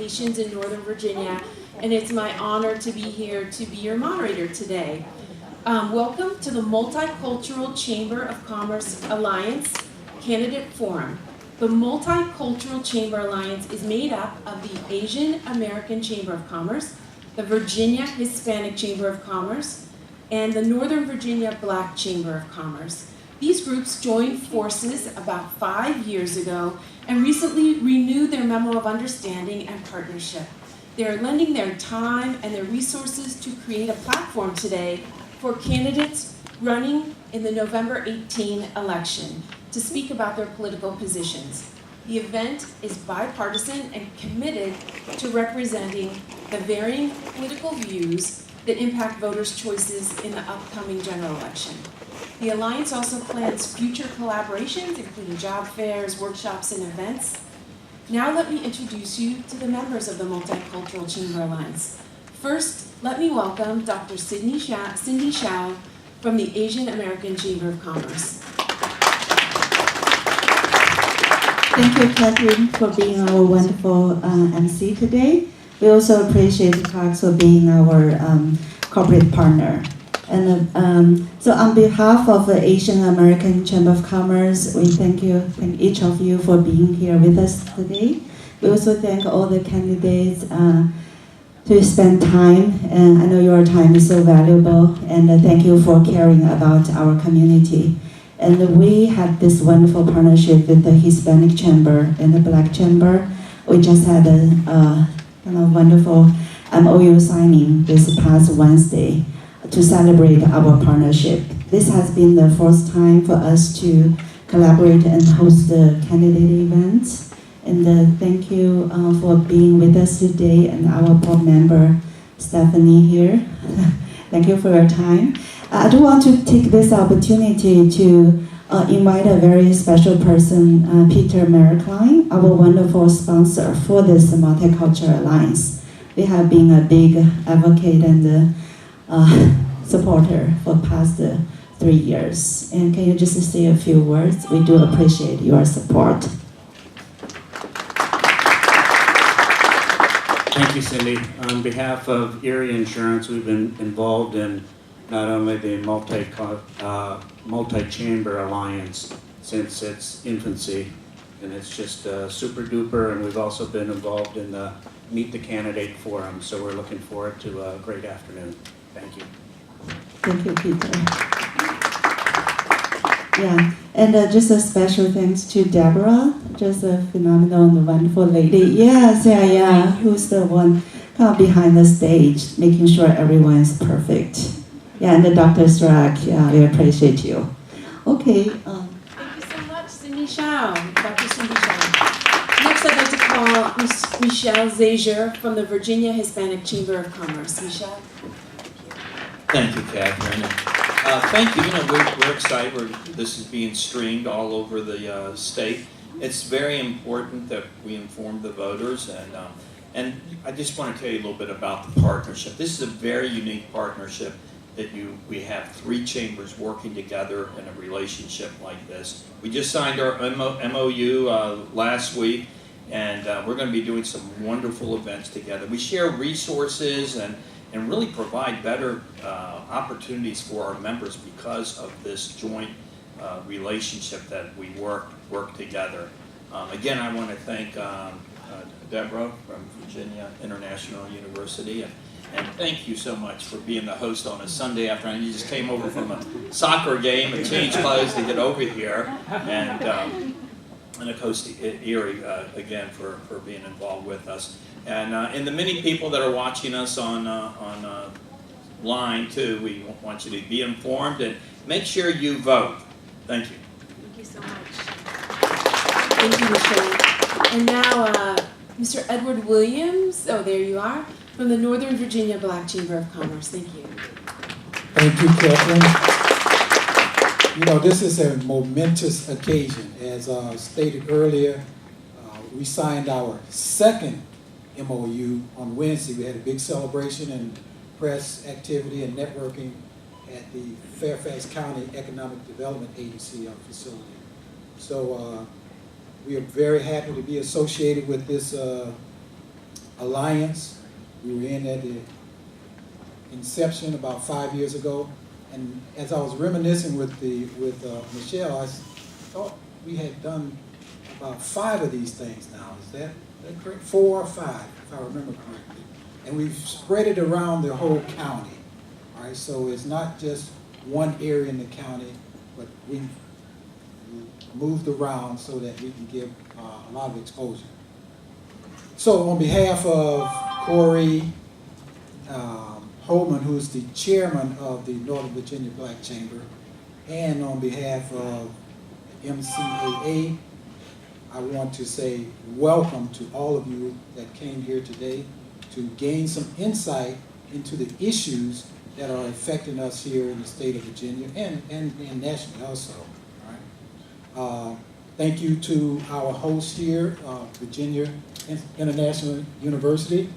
locations in Northern Virginia, and it's my honor to be here to be your moderator today. Welcome to the Multicultural Chamber of Commerce Alliance Candidate Forum. The Multicultural Chamber Alliance is made up of the Asian American Chamber of Commerce, the Virginia Hispanic Chamber of Commerce, and the Northern Virginia Black Chamber of Commerce. These groups joined forces about 5 years ago and recently renewed their memo of understanding and partnership. They are lending their time and their resources to create a platform today for candidates running in the November 18 election to speak about their political positions. The event is bipartisan and committed to representing the varying political views that impact voters' choices in the upcoming general election. The Alliance also plans future collaborations, including job fairs, workshops, and events. Now let me introduce you to the members of the Multicultural Chamber Alliance. First, let me welcome Dr. Cindy Shao from the Asian American Chamber of Commerce. Thank you, Catherine, for being our wonderful MC today. We also appreciate Cox for being our corporate partner. And so on behalf of the Asian American Chamber of Commerce, we thank each of you for being here with us today. We also thank all the candidates to spend time, and I know your time is so valuable, and thank you for caring about our community. And we had this wonderful partnership with the Hispanic Chamber and the Black Chamber. We just had a wonderful MOU signing this past Wednesday to celebrate our partnership. This has been the first time for us to collaborate and host the candidate events. And thank you for being with us today, and our board member, Stephanie here. Thank you for your time. I do want to take this opportunity to invite a very special person, Peter Merikline, our wonderful sponsor for this Multicultural Alliance. We have been a big advocate and supporter for the past 3 years. And can you just say a few words? We do appreciate your support. Thank you, Cindy. On behalf of Erie Insurance, we've been involved in not only the multi-chamber alliance since its infancy, and it's just super duper, and we've also been involved in the Meet the Candidate Forum, so we're looking forward to a great afternoon. Thank you. Thank you, Peter. Yeah, and just a special thanks to Deborah, just a phenomenal and wonderful lady. Yes, yeah, who's the one kind of behind the stage, making sure everyone is perfect. Yeah, and the Dr. Strack, yeah, we appreciate you. Okay. Thank you so much, Cindy Shao, Dr. Cindy Shao. Next, I'd like to call Michelle Zazier from the Virginia Hispanic Chamber of Commerce. Michelle. Thank you, Catherine. Thank you. We're excited. This is being streamed all over the state. It's very important that we inform the voters, and I just want to tell you a little bit about the partnership. This is a very unique partnership that we have 3 chambers working together in a relationship like this. We just signed our MOU last week, and we're going to be doing some wonderful events together. We share resources and really provide better opportunities for our members because of this joint relationship that we work together. Again, I want to thank Deborah from Virginia International University, and thank you so much for being the host on a Sunday afternoon. You just came over from a soccer game and changed clothes to get over here, and of course Erie again for being involved with us. And the many people that are watching us on line too, we want you to be informed and make sure you vote. Thank you. Thank you so much. Thank you, Michelle. And now, Mr. Edward Williams, oh, there you are, from the Northern Virginia Black Chamber of Commerce. Thank you. Thank you, Catherine. This is a momentous occasion. As stated earlier, we signed our second MOU on Wednesday. We had a big celebration and press activity and networking at the Fairfax County Economic Development Agency facility. So we are very happy to be associated with this alliance. We were in at the inception about 5 years ago. And as I was reminiscing with Michelle, I thought we had done about 5 of these things now. Is that correct? 4 or 5, if I remember correctly. And we've spread it around the whole county. All right, so it's not just one area in the county, but we've moved around so that we can give a lot of exposure. So on behalf of Corey Holman, who's the chairman of the Northern Virginia Black Chamber, and on behalf of MCAA, I want to say welcome to all of you that came here today to gain some insight into the issues that are affecting us here in the state of Virginia and nationally also. All right. Thank you to our host here, Virginia International University.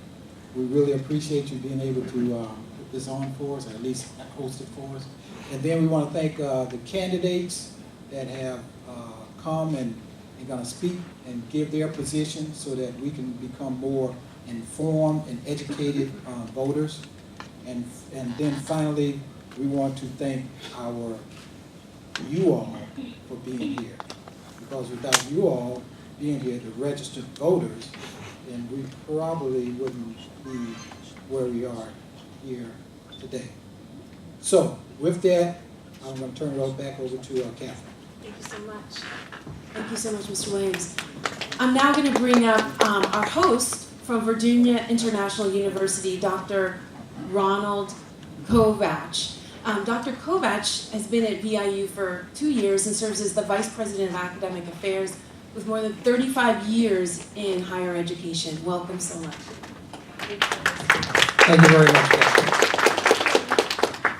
We really appreciate you being able to put this on for us, or at least host it for us. And then we want to thank the candidates that have come and going to speak and give their position so that we can become more informed and educated voters. And then finally, we want to thank you all for being here. Because without you all being here, the registered voters, then we probably wouldn't be where we are here today. So with that, I'm going to turn it back over to Catherine. Thank you so much. Thank you so much, Mr. Williams. I'm now going to bring up our host from Virginia International University, Dr. Ronald Kovach. Dr. Kovach has been at VIU for 2 years and serves as the Vice President of Academic Affairs with more than 35 years in higher education. Welcome so much. Thank you very much, Kathy.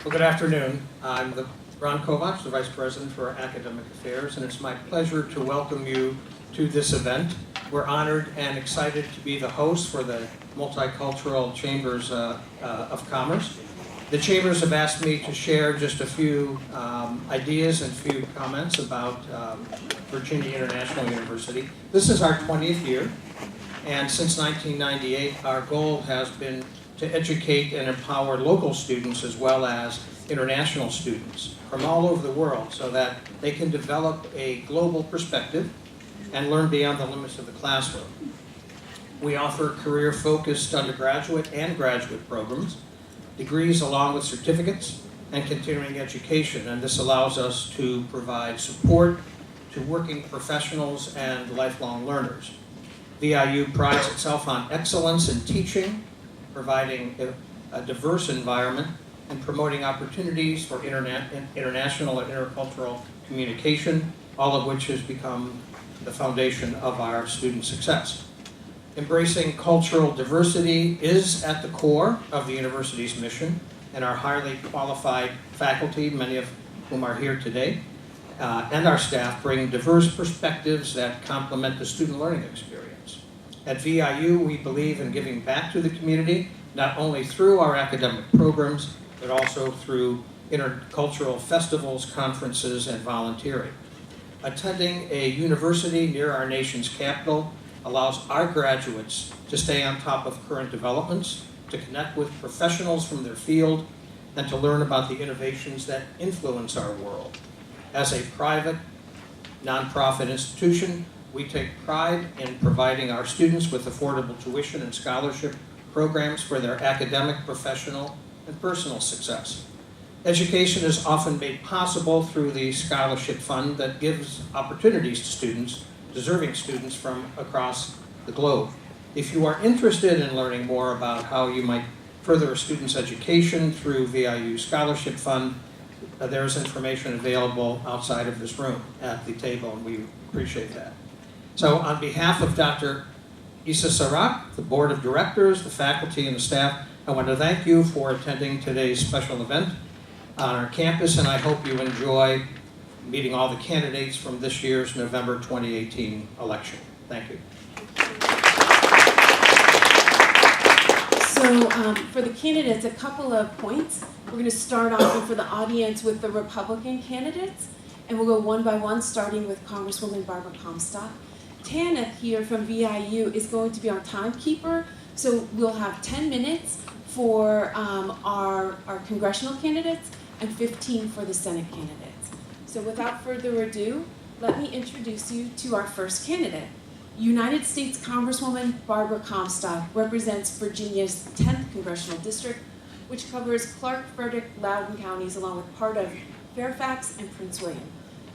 Well, good afternoon. I'm Ron Kovach, the Vice President for Academic Affairs, and it's my pleasure to welcome you to this event. We're honored and excited to be the host for the Multicultural Chambers of Commerce. The Chambers have asked me to share just a few ideas and a few comments about Virginia International University. This is our 20th year, and since 1998, our goal has been to educate and empower local students as well as international students from all over the world so that they can develop a global perspective and learn beyond the limits of the classroom. We offer career-focused undergraduate and graduate programs, degrees along with certificates, and continuing education, and this allows us to provide support to working professionals and lifelong learners. VIU prides itself on excellence in teaching, providing a diverse environment, and promoting opportunities for international and intercultural communication, all of which has become the foundation of our student success. Embracing cultural diversity is at the core of the university's mission, and our highly qualified faculty, many of whom are here today, and our staff bring diverse perspectives that complement the student learning experience. At VIU, we believe in giving back to the community, not only through our academic programs, but also through intercultural festivals, conferences, and volunteering. Attending a university near our nation's capital allows our graduates to stay on top of current developments, to connect with professionals from their field, and to learn about the innovations that influence our world. As a private, nonprofit institution, we take pride in providing our students with affordable tuition and scholarship programs for their academic, professional, and personal success. Education is often made possible through the scholarship fund that gives opportunities to students, deserving students from across the globe. If you are interested in learning more about how you might further a student's education through VIU Scholarship Fund, there's information available outside of this room at the table, and we appreciate that. So on behalf of Dr. Issa Sarak, the Board of Directors, the faculty, and the staff, I want to thank you for attending today's special event on our campus, and I hope you enjoy meeting all the candidates from this year's November 2018 election. Thank you. So for the candidates, a couple of points. We're going to start off for the audience with the Republican candidates, and we'll go one by one, starting with Congresswoman Barbara Comstock. Tana here from VIU is going to be our timekeeper, So we'll have 10 minutes for our congressional candidates and 15 for the Senate candidates. So without further ado, let me introduce you to our first candidate. United States Congresswoman Barbara Comstock represents Virginia's 10th Congressional District, which covers Clark, Frederick, Loudoun counties, along with part of Fairfax and Prince William.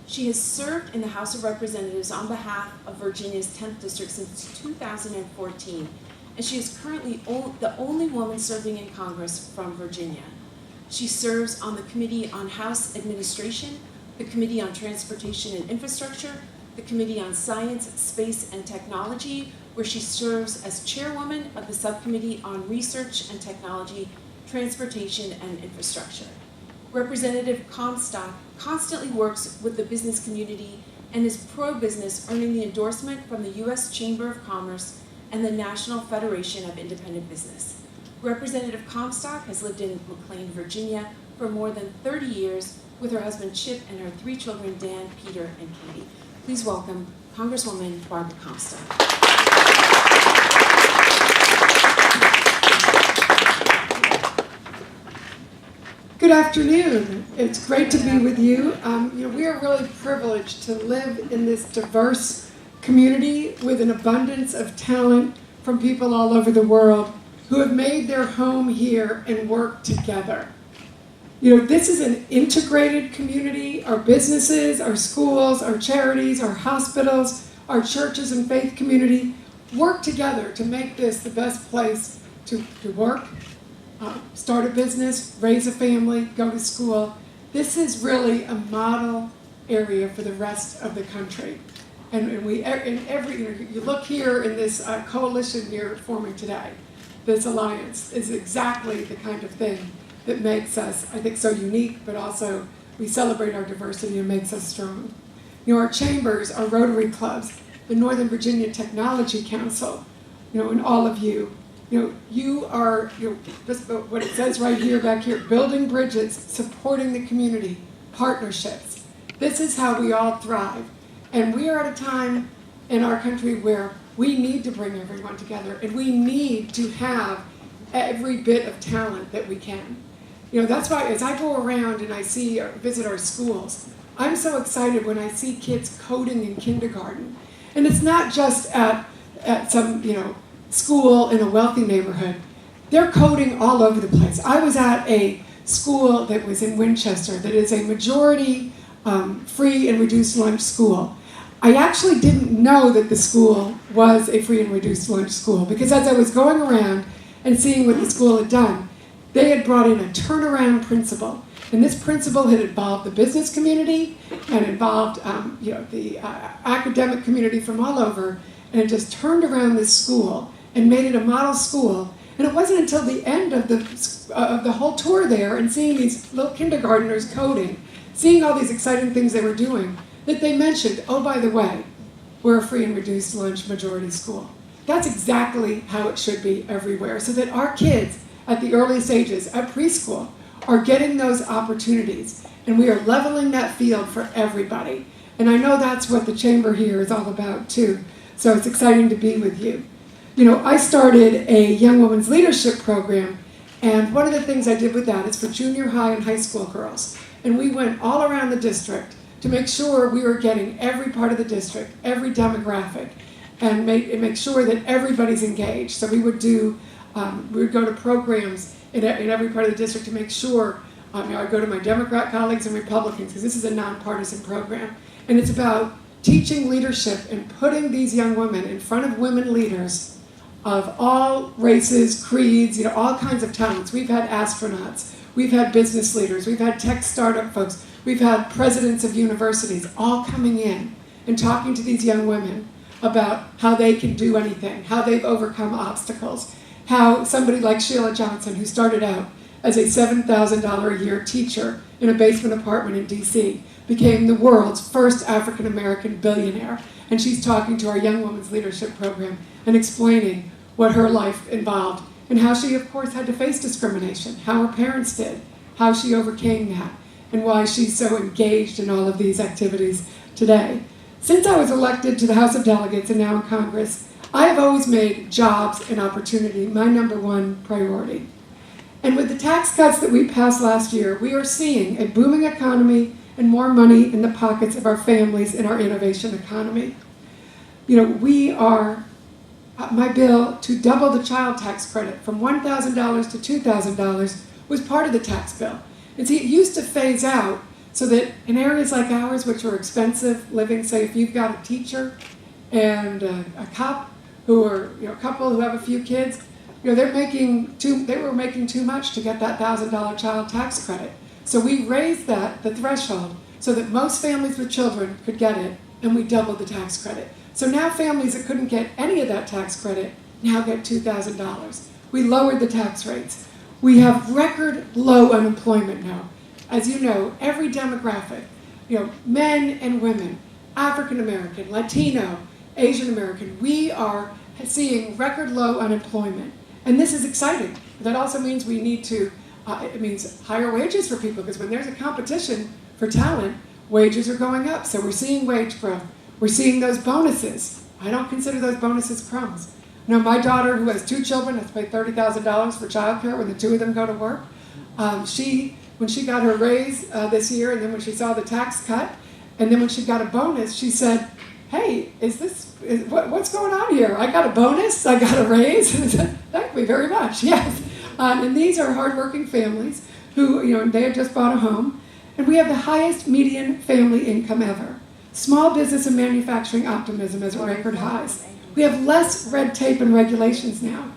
She has served in the House of Representatives on behalf of Virginia's 10th District since 2014, and she is currently the only woman serving in Congress from Virginia. She serves on the Committee on House Administration, the Committee on Transportation and Infrastructure, the Committee on Science, Space, and Technology, where she serves as chairwoman of the Subcommittee on Research and Technology, Transportation, and Infrastructure. Representative Comstock constantly works with the business community and is pro-business, earning the endorsement from the U.S. Chamber of Commerce and the National Federation of Independent Business. Representative Comstock has lived in McLean, Virginia for more than 30 years with her husband Chip and her 3 children, Dan, Peter, and Katie. Please welcome Congresswoman Barbara Comstock. Good afternoon. It's great to be with you. We are really privileged to live in this diverse community with an abundance of talent from people all over the world who have made their home here and work together. This is an integrated community. Our businesses, our schools, our charities, our hospitals, our churches and faith community work together to make this the best place to work, start a business, raise a family, go to school. This is really a model area for the rest of the country. And you look here in this coalition you're forming today, this alliance is exactly the kind of thing that makes us, I think, so unique, but also we celebrate our diversity and makes us strong. Our chambers, our Rotary clubs, the Northern Virginia Technology Council, and all of you, you are, just what it says right here, back here, building bridges, supporting the community, partnerships. This is how we all thrive. And we are at a time in our country where we need to bring everyone together, and we need to have every bit of talent that we can. That's why as I go around and I visit our schools, I'm so excited when I see kids coding in kindergarten. And it's not just at some, school in a wealthy neighborhood. They're coding all over the place. I was at a school that was in Winchester that is a majority free and reduced lunch school. I actually didn't know that the school was a free and reduced lunch school because as I was going around and seeing what the school had done, they had brought in a turnaround principal. And this principal had involved the business community and involved the academic community from all over, and it just turned around this school and made it a model school. And it wasn't until the end of the whole tour there and seeing these little kindergartners coding, seeing all these exciting things they were doing, that they mentioned, oh, by the way, we're a free and reduced lunch majority school. That's exactly how it should be everywhere, so that our kids at the earliest ages, at preschool, are getting those opportunities. And we are leveling that field for everybody. And I know that's what the chamber here is all about too. So it's exciting to be with you. I started a Young Women's Leadership program, and one of the things I did with that is for junior high and high school girls. And we went all around the district to make sure we were getting every part of the district, every demographic, and make sure that everybody's engaged. So we would go to programs in every part of the district to make sure, I go to my Democrat colleagues and Republicans, because this is a nonpartisan program, and it's about teaching leadership and putting these young women in front of women leaders of all races, creeds, all kinds of talents. We've had astronauts, we've had business leaders, we've had tech startup folks, we've had presidents of universities all coming in and talking to these young women about how they can do anything, how they've overcome obstacles, how somebody like Sheila Johnson, who started out as a $7,000 a year teacher in a basement apartment in DC, became the world's first African-American billionaire. And she's talking to our Young Women's Leadership program and explaining what her life involved and how she, of course, had to face discrimination, how her parents did, how she overcame that, and why she's so engaged in all of these activities today. Since I was elected to the House of Delegates and now in Congress, I have always made jobs and opportunity my #1 priority. And with the tax cuts that we passed last year, we are seeing a booming economy and more money in the pockets of our families in our innovation economy. My bill to double the child tax credit from $1,000 to $2,000 was part of the tax bill. And see, it used to phase out so that in areas like ours, which are expensive living, say if you've got a teacher and a cop who are, a couple who have a few kids, they were making too much to get that $1,000 child tax credit. So we raised the threshold, so that most families with children could get it, and we doubled the tax credit. So now families that couldn't get any of that tax credit now get $2,000. We lowered the tax rates. We have record low unemployment now. As you know, every demographic, men and women, African American, Latino, Asian American, we are seeing record low unemployment. And this is exciting. That also means we need to, it means higher wages for people, because when there's a competition for talent, wages are going up. So we're seeing wage growth. We're seeing those bonuses. I don't consider those bonuses crumbs. My daughter, who has 2 children, has to pay $30,000 for childcare when the 2 of them go to work. When she got her raise this year, and then when she saw the tax cut, and then when she got a bonus, she said, "Hey, what's going on here? I got a bonus, I got a raise." Thank you very much. Yes, and these are hardworking families who, they have just bought a home, and we have the highest median family income ever. Small business and manufacturing optimism is at record highs. We have less red tape and regulations now.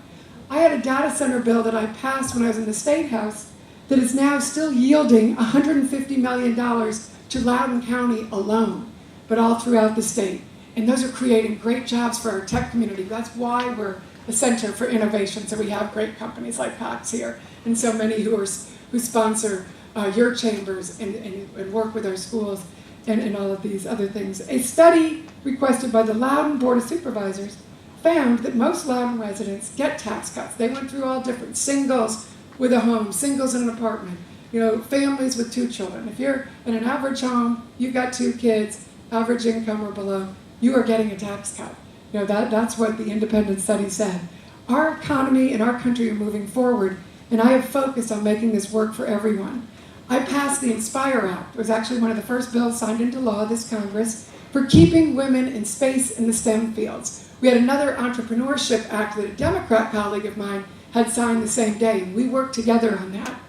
I had a data center bill that I passed when I was in the State House that is now still yielding $150 million to Loudoun County alone, but all throughout the state. And those are creating great jobs for our tech community. That's why we're a center for innovation, so we have great companies like Cox here, and so many who sponsor your chambers and work with our schools and all of these other things. A study requested by the Loudoun Board of Supervisors found that most Loudoun residents get tax cuts. They went through all different: singles with a home, singles in an apartment, families with 2 children. If you're in an average home, you've got 2 kids, average income or below, you are getting a tax cut. That's what the independent study said. Our economy and our country are moving forward, and I have focused on making this work for everyone. I passed the INSPIRE Act. It was actually one of the first bills signed into law this Congress for keeping women in space in the STEM fields. We had another Entrepreneurship Act that a Democrat colleague of mine had signed the same day, and we worked together on that.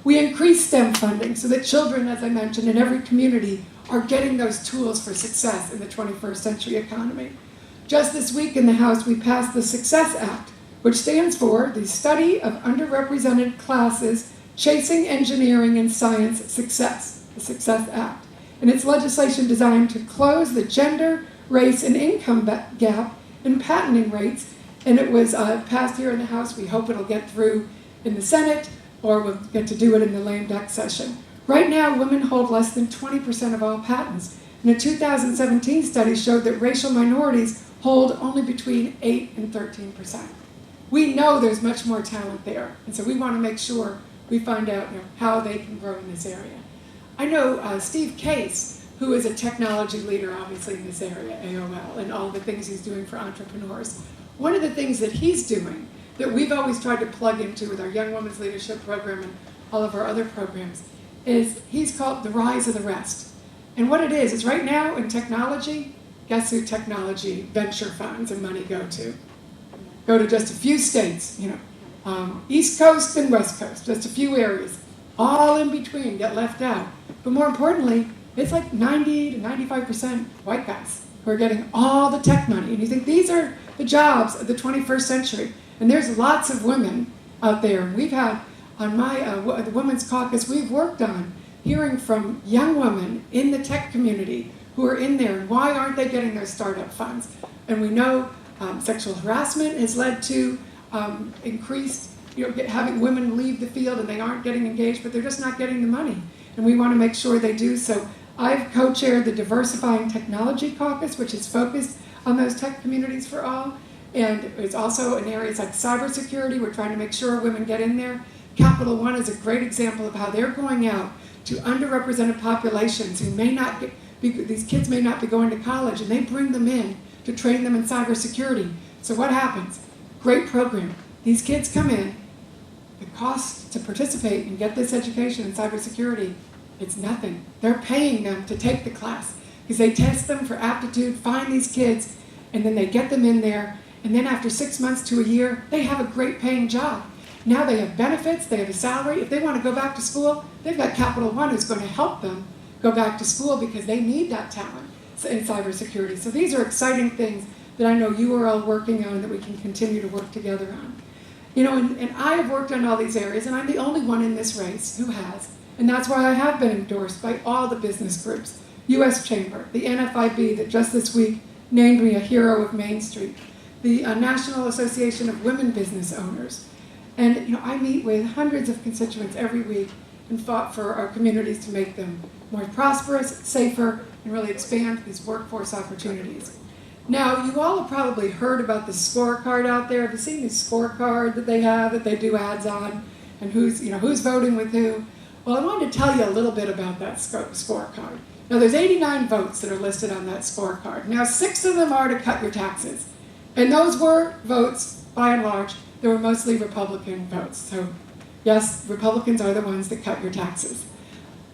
We increased STEM funding so that children, as I mentioned, in every community are getting those tools for success in the 21st century economy. Just this week in the House, we passed the Success Act, which stands for the Study of Underrepresented Classes Chasing Engineering and Science Success, the Success Act. And it's legislation designed to close the gender, race, and income gap in patenting rates. And it was passed here in the House. We hope it'll get through in the Senate, or we'll get to do it in the lame duck session. Right now, women hold less than 20% of all patents. And a 2017 study showed that racial minorities hold only between 8 and 13%. We know there's much more talent there, and so we want to make sure we find out how they can grow in this area. I know Steve Case, who is a technology leader, obviously, in this area, AOL, and all the things he's doing for entrepreneurs. One of the things that he's doing that we've always tried to plug into with our Young Women's Leadership Program and all of our other programs is he's called the Rise of the Rest. And what it is right now in technology, guess who technology venture funds and money go to? Go to just a few states, East Coast and West Coast, just a few areas. All in between get left out. But more importantly, it's like 90 to 95% white guys who are getting all the tech money. And you think these are the jobs of the 21st century. And there's lots of women out there. And we've had, on the Women's Caucus, we've worked on hearing from young women in the tech community who are in there, and why aren't they getting their startup funds? And we know sexual harassment has led to increased, having women leave the field and they aren't getting engaged, but they're just not getting the money. And we want to make sure they do. So I've co-chaired the Diversifying Technology Caucus, which is focused on those tech communities for all. And it's also in areas like cybersecurity. We're trying to make sure women get in there. Capital One is a great example of how they're going out to underrepresented populations who may not these kids may not be going to college, and they bring them in to train them in cybersecurity So what happens? Great program. These kids come in, the cost to participate and get this education in cybersecurity, it's nothing. They're paying them to take the class because they test them for aptitude, find these kids, and then they get them in there, and then after 6 months to a year, they have a great paying job. Now they have benefits, they have a salary. If they want to go back to school, they've got Capital One who's going to help them go back to school because they need that talent in cybersecurity. So these are exciting things that I know you are all working on that we can continue to work together on. You know, and I have worked on all these areas, and I'm the only one in this race who has. And that's why I have been endorsed by all the business groups, U.S. Chamber, the NFIB that just this week named me a hero of Main Street, the National Association of Women Business Owners. And you know, I meet with hundreds of constituents every week and fought for our communities to make them more prosperous, safer, and really expand these workforce opportunities. Now, you all have probably heard about the scorecard out there. Have you seen the scorecard that they have that they do ads on, and who's voting with who? Well, I wanted to tell you a little bit about that scorecard. Now, there's 89 votes that are listed on that scorecard. Now, 6 of them are to cut your taxes, and those were votes, by and large, they were mostly Republican votes. So, yes, Republicans are the ones that cut your taxes.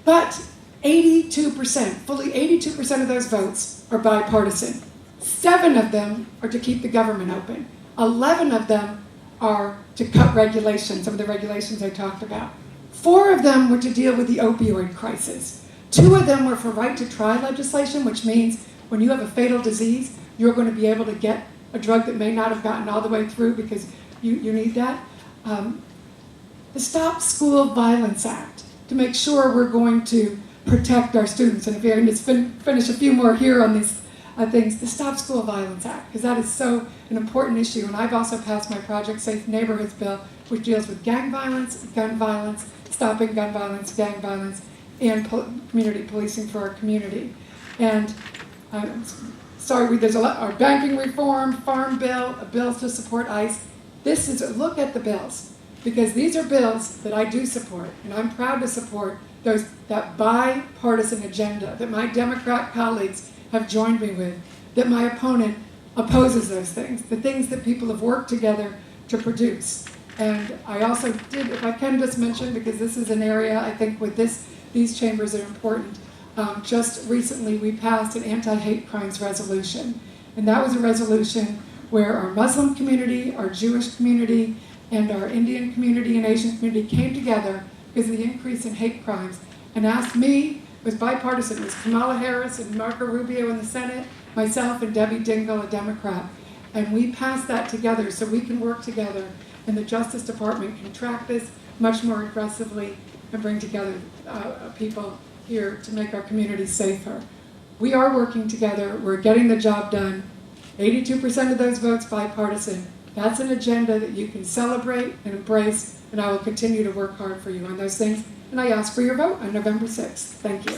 But 82%, fully 82% of those votes are bipartisan. 7 of them are to keep the government open. 11 of them are to cut regulations, some of the regulations I talked about. 4 of them were to deal with the opioid crisis. 2 of them were for right to try legislation, which means when you have a fatal disease, you're going to be able to get a drug that may not have gotten all the way through because you need that. The Stop School Violence Act, to make sure we're going to protect our students. And if I can just finish a few more here on these things, the Stop School Violence Act, because that is so an important issue. And I've also passed my Project Safe Neighborhoods bill, which deals with gang violence, stopping gun violence, gang violence, and community policing for our community. And there's a lot, our banking reform, farm bill, a bill to support ICE. This is a look at the bills, because these are bills that I do support, and I'm proud to support that bipartisan agenda that my Democrat colleagues have joined me with, that my opponent opposes those things, the things that people have worked together to produce. And I also did, if I can just mention, because this is an area I think with these chambers are important, just recently we passed an anti-hate crimes resolution. And that was a resolution where our Muslim community, our Jewish community, and our Indian community and Asian community came together because of the increase in hate crimes and asked me, it was bipartisan, it was Kamala Harris and Marco Rubio in the Senate, myself and Debbie Dingell, a Democrat. And we passed that together so we can work together and the Justice Department can track this much more aggressively and bring together people here to make our communities safer. We are working together, we're getting the job done. 82% of those votes bipartisan. That's an agenda that you can celebrate and embrace, and I will continue to work hard for you on those things. And I ask for your vote on November 6th. Thank you.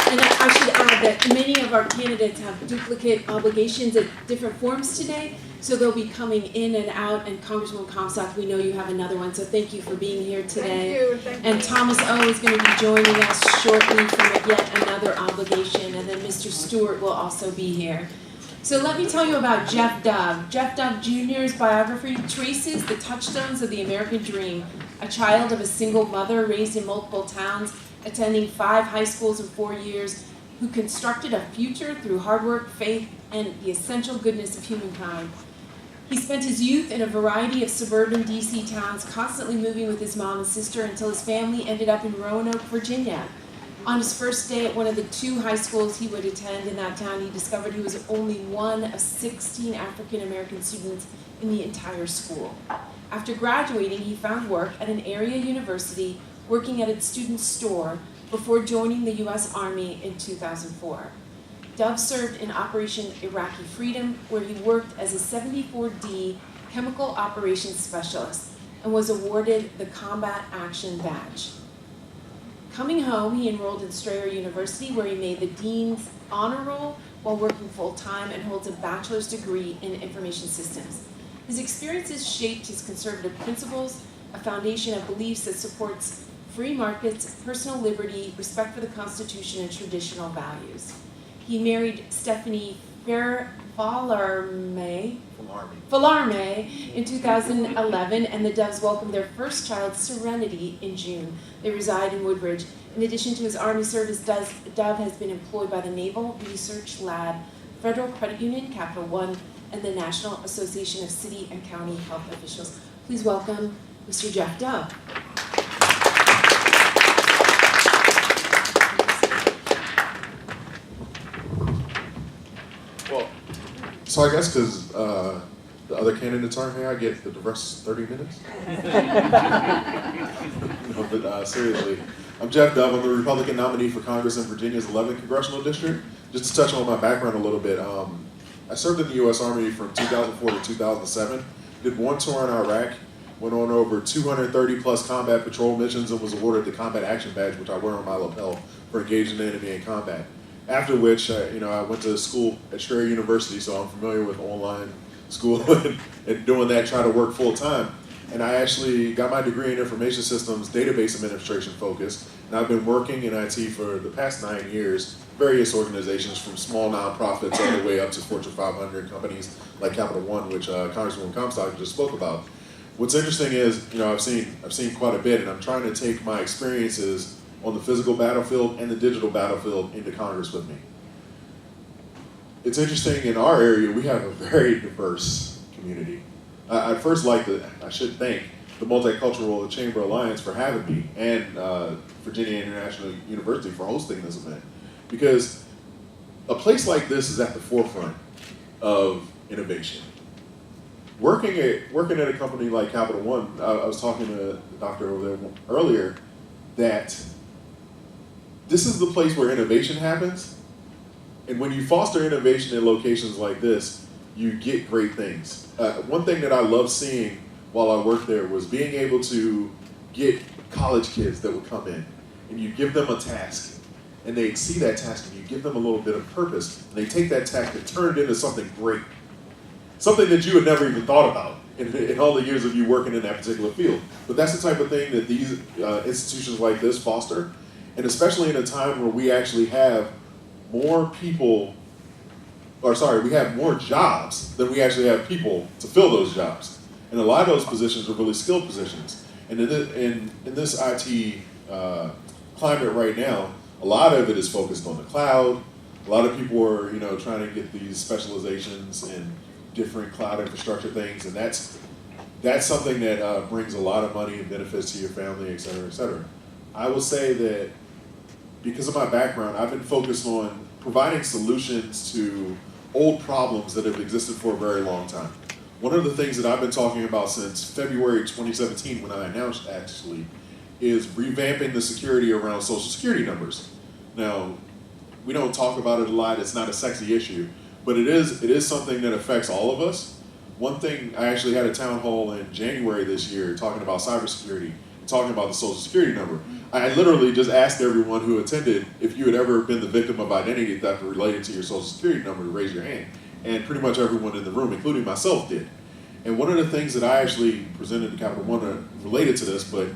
And I should add that many of our candidates have duplicate obligations at different forms today, so they'll be coming in and out, and Congresswoman Comstock, we know you have another one, so thank you for being here today. Thank you. And Thomas O. is going to be joining us shortly from yet another obligation, and then Mr. Stewart will also be here. So let me tell you about Jeff Dove. Jeff Dove Jr.'s biography traces the touchstones of the American dream, a child of a single mother raised in multiple towns, attending 5 high schools in 4 years, who constructed a future through hard work, faith, and the essential goodness of humankind. He spent his youth in a variety of suburban DC towns, constantly moving with his mom and sister until his family ended up in Roanoke, Virginia. On his first day at one of the 2 high schools he would attend in that town, he discovered he was only one of 16 African American students in the entire school. After graduating, he found work at an area university, working at a student store, before joining the U.S. Army in 2004. Dove served in Operation Iraqi Freedom, where he worked as a 74D chemical operations specialist and was awarded the Combat Action Badge. Coming home, he enrolled in Strayer University, where he made the Dean's Honor Roll while working full-time and holds a bachelor's degree in information systems. His experiences shaped his conservative principles, a foundation of beliefs that supports free markets, personal liberty, respect for the Constitution, and traditional values. He married Stephanie Fallarme in 2011, and the Doves welcomed their first child, Serenity, in June. They reside in Woodbridge. In addition to his Army service, Dove has been employed by the Naval Research Lab, Federal Credit Union, Capital One, and the National Association of City and County Health Officials. Please welcome Mr. Jeff Dove. Well, so I guess because the other candidates aren't here, I get the rest 30 minutes. No, but seriously, I'm Jeff Dove. I'm the Republican nominee for Congress in Virginia's 11th Congressional District. Just to touch on my background a little bit, I served in the U.S. Army from 2004 to 2007, did one tour in Iraq, went on over 230 plus combat patrol missions, and was awarded the Combat Action Badge, which I wear on my lapel, for engaging the enemy in combat. After which, I went to school at Strayer University, so I'm familiar with online school and doing that, trying to work full time. And I actually got my degree in information systems, database administration focused, and I've been working in IT for the past 9 years, various organizations from small nonprofits all the way up to Fortune 500 companies like Capital One, which Congresswoman Comstock just spoke about. What's interesting is, I've seen quite a bit, and I'm trying to take my experiences on the physical battlefield and the digital battlefield into Congress with me. It's interesting, in our area, we have a very diverse community. I'd first like to, I should thank the Multicultural Chamber Alliance for having me, and Virginia International University for hosting this event. Because a place like this is at the forefront of innovation. Working at a company like Capital One, I was talking to the doctor over there earlier, that this is the place where innovation happens. And when you foster innovation in locations like this, you get great things. One thing that I loved seeing while I worked there was being able to get college kids that would come in, and you give them a task, and they see that task, and you give them a little bit of purpose, and they take that task and turn it into something great. Something that you had never even thought about in all the years of you working in that particular field. But that's the type of thing that these institutions like this foster, and especially in a time where we actually have more we have more jobs than we actually have people to fill those jobs. And a lot of those positions are really skilled positions. And in this IT climate right now, a lot of it is focused on the cloud. A lot of people are, trying to get these specializations in different cloud infrastructure things, and that's something that brings a lot of money and benefits to your family, et cetera, et cetera. I will say that because of my background, I've been focused on providing solutions to old problems that have existed for a very long time. One of the things that I've been talking about since February 2017, when I announced actually, is revamping the security around Social Security numbers. Now, we don't talk about it a lot, it's not a sexy issue, but it is something that affects all of us. One thing, I actually had a town hall in January this year talking about cybersecurity, talking about the Social Security number. I literally just asked everyone who attended if you had ever been the victim of identity theft related to your Social Security number to raise your hand. And pretty much everyone in the room, including myself, did. And one of the things that I actually presented to Capital One related to this, but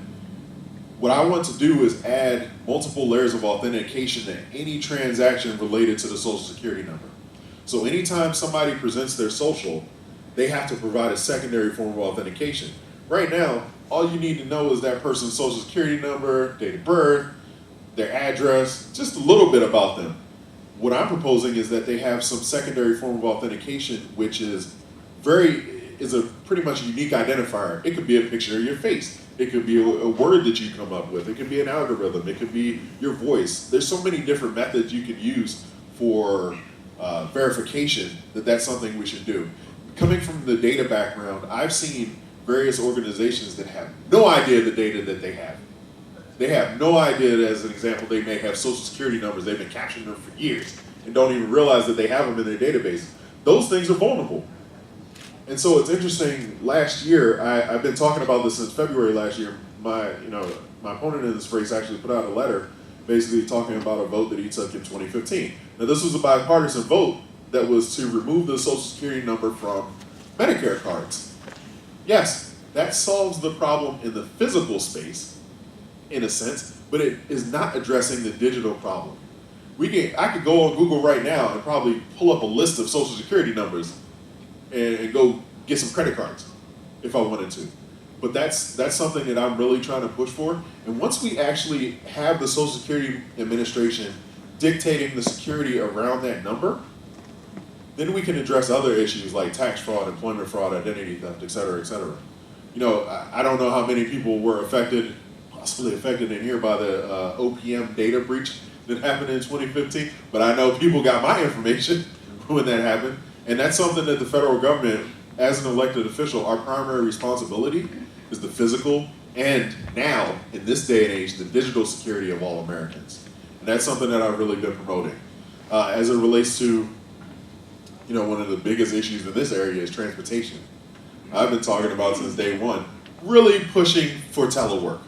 what I want to do is add multiple layers of authentication to any transaction related to the Social Security number. So anytime somebody presents their social, they have to provide a secondary form of authentication. Right now, all you need to know is that person's Social Security number, date of birth, their address, just a little bit about them. What I'm proposing is that they have some secondary form of authentication, which is a pretty much unique identifier. It could be a picture of your face. It could be a word that you come up with. It could be an algorithm. It could be your voice. There's so many different methods you can use for verification that that's something we should do. Coming from the data background, I've seen various organizations that have no idea the data that they have. They have no idea that, as an example, they may have Social Security numbers. They've been capturing them for years and don't even realize that they have them in their database. Those things are vulnerable. And so it's interesting, last year, I've been talking about this since February last year. My opponent in this race actually put out a letter basically talking about a vote that he took in 2015. Now this was a bipartisan vote that was to remove the Social Security number from Medicare cards. Yes, that solves the problem in the physical space, in a sense, but it is not addressing the digital problem. I could go on Google right now and probably pull up a list of Social Security numbers and go get some credit cards if I wanted to. But that's something that I'm really trying to push for. And once we actually have the Social Security Administration dictating the security around that number, then we can address other issues like tax fraud, employment fraud, identity theft, et cetera, et cetera. You know, I don't know how many people were possibly affected in here by the OPM data breach that happened in 2015, but I know people got my information when that happened. And that's something that the federal government, as an elected official, our primary responsibility is the physical and now, in this day and age, the digital security of all Americans. And that's something that I've really been promoting. As it relates to, you know, one of the biggest issues in this area is transportation. I've been talking about since day one, really pushing for telework.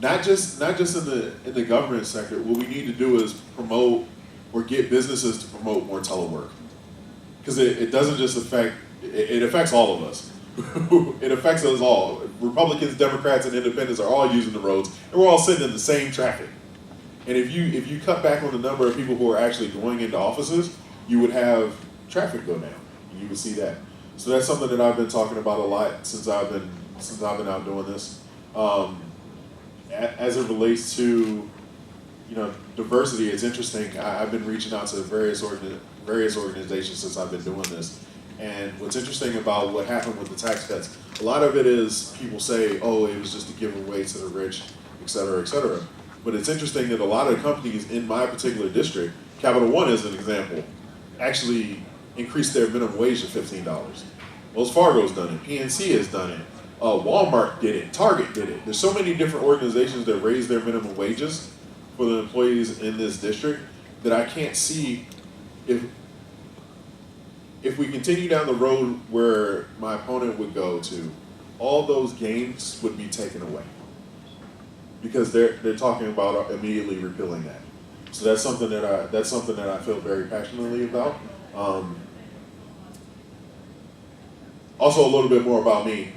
Not just in the government sector. What we need to do is promote or get businesses to promote more telework. Because it doesn't just affect, it affects all of us. It affects us all. Republicans, Democrats, and independents are all using the roads, and we're all sitting in the same traffic. And if you cut back on the number of people who are actually going into offices, you would have traffic go down, and you would see that. So that's something that I've been talking about a lot since I've been out doing this. As it relates to, you know, diversity, it's interesting. I've been reaching out to various organizations since I've been doing this. And what's interesting about what happened with the tax cuts, a lot of it is people say, oh, it was just to give away to the rich, et cetera, et cetera. But it's interesting that a lot of companies in my particular district, Capital One as an example, actually increased their minimum wage to $15. Wells Fargo's done it, PNC has done it, Walmart did it, Target did it. There's so many different organizations that raise their minimum wages for the employees in this district that I can't see if we continue down the road where my opponent would go to, all those gains would be taken away. Because they're talking about immediately repealing that. So that's something that I feel very passionately about. Also, a little bit more about me.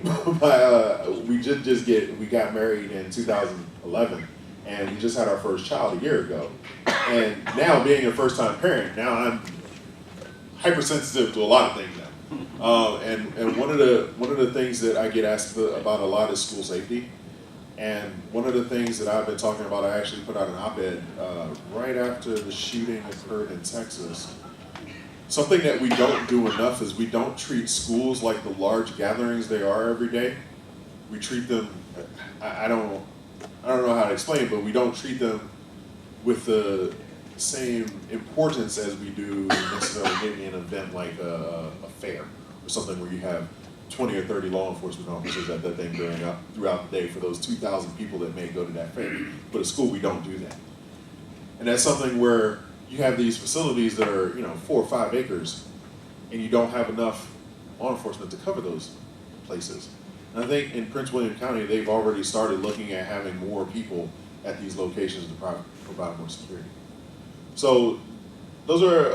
We got married in 2011, and we just had our first child a year ago. And now, being a first-time parent, now I'm hypersensitive to a lot of things now. And one of the things that I get asked about a lot is school safety. And one of the things that I've been talking about, I actually put out an op-ed right after the shooting occurred in Texas. Something that we don't do enough is we don't treat schools like the large gatherings they are every day. We treat them, I don't know how to explain it, but we don't treat them with the same importance as we do necessarily maybe an event like a fair or something where you have 20 or 30 law enforcement officers at that thing throughout the day for those 2,000 people that may go to that fair. But at school, we don't do that. And that's something where you have these facilities that are, 4 or 5 acres, and you don't have enough law enforcement to cover those places. And I think in Prince William County, they've already started looking at having more people at these locations to provide more security. So those are